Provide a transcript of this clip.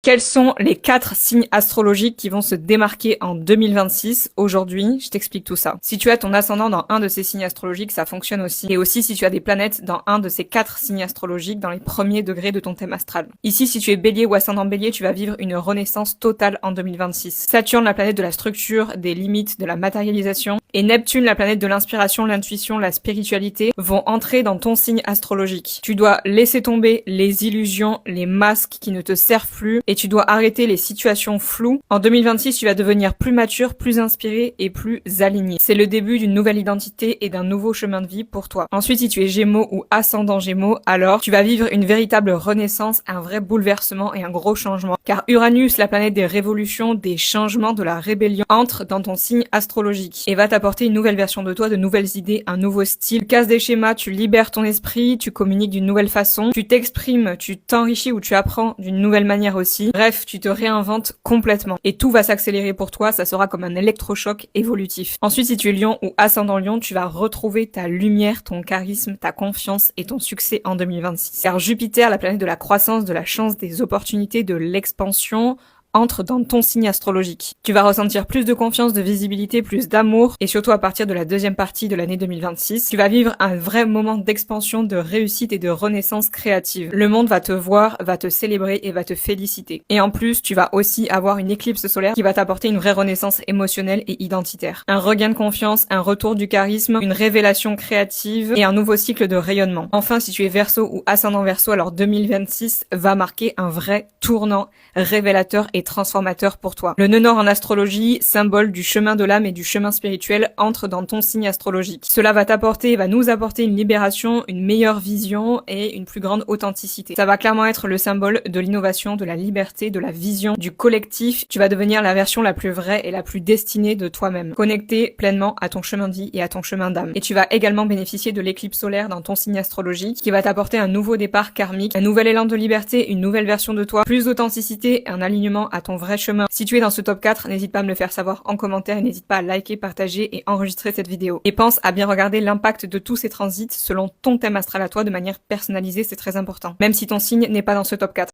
Quels sont les 4 signes astrologiques qui vont se démarquer en 2026? Aujourd'hui, je t'explique tout ça. Si tu as ton ascendant dans un de ces signes astrologiques, ça fonctionne aussi. Et aussi si tu as des planètes dans un de ces 4 signes astrologiques dans les premiers degrés de ton thème astral. Ici, si tu es bélier ou ascendant bélier, tu vas vivre une renaissance totale en 2026. Saturne, la planète de la structure, des limites, de la matérialisation, et Neptune, la planète de l'inspiration, l'intuition, la spiritualité, vont entrer dans ton signe astrologique. Tu dois laisser tomber les illusions, les masques qui ne te servent plus, et tu dois arrêter les situations floues. En 2026, tu vas devenir plus mature, plus inspiré et plus aligné. C'est le début d'une nouvelle identité et d'un nouveau chemin de vie pour toi. Ensuite, si tu es Gémeaux ou ascendant Gémeaux, alors tu vas vivre une véritable renaissance, un vrai bouleversement et un gros changement. Car Uranus, la planète des révolutions, des changements, de la rébellion, entre dans ton signe astrologique et va t'apporter une nouvelle version de toi, de nouvelles idées, un nouveau style. Tu casses des schémas, tu libères ton esprit, tu communiques d'une nouvelle façon, tu t'exprimes, tu t'enrichis ou tu apprends d'une nouvelle manière aussi. Bref, tu te réinventes complètement. Et tout va s'accélérer pour toi, ça sera comme un électrochoc évolutif. Ensuite, si tu es Lion ou ascendant Lion, tu vas retrouver ta lumière, ton charisme, ta confiance et ton succès en 2026. Car Jupiter, la planète de la croissance, de la chance, des opportunités, de l'expansion, entre dans ton signe astrologique. Tu vas ressentir plus de confiance, de visibilité, plus d'amour, et surtout à partir de la deuxième partie de l'année 2026, tu vas vivre un vrai moment d'expansion, de réussite et de renaissance créative. Le monde va te voir, va te célébrer et va te féliciter. Et en plus, tu vas aussi avoir une éclipse solaire qui va t'apporter une vraie renaissance émotionnelle et identitaire. Un regain de confiance, un retour du charisme, une révélation créative et un nouveau cycle de rayonnement. Enfin, si tu es Verseau ou ascendant Verseau, alors 2026 va marquer un vrai tournant révélateur et transformateur pour toi. Le nœud nord en astrologie, symbole du chemin de l'âme et du chemin spirituel, entre dans ton signe astrologique. Cela va nous apporter une libération, une meilleure vision et une plus grande authenticité. Ça va clairement être le symbole de l'innovation, de la liberté, de la vision, du collectif. Tu vas devenir la version la plus vraie et la plus destinée de toi-même, connecté pleinement à ton chemin de vie et à ton chemin d'âme. Et tu vas également bénéficier de l'éclipse solaire dans ton signe astrologique qui va t'apporter un nouveau départ karmique, un nouvel élan de liberté, une nouvelle version de toi, plus d'authenticité, un alignement à ton vrai chemin. Si tu es dans ce top 4, n'hésite pas à me le faire savoir en commentaire et n'hésite pas à liker, partager et enregistrer cette vidéo. Et pense à bien regarder l'impact de tous ces transits selon ton thème astral à toi de manière personnalisée, c'est très important. Même si ton signe n'est pas dans ce top 4.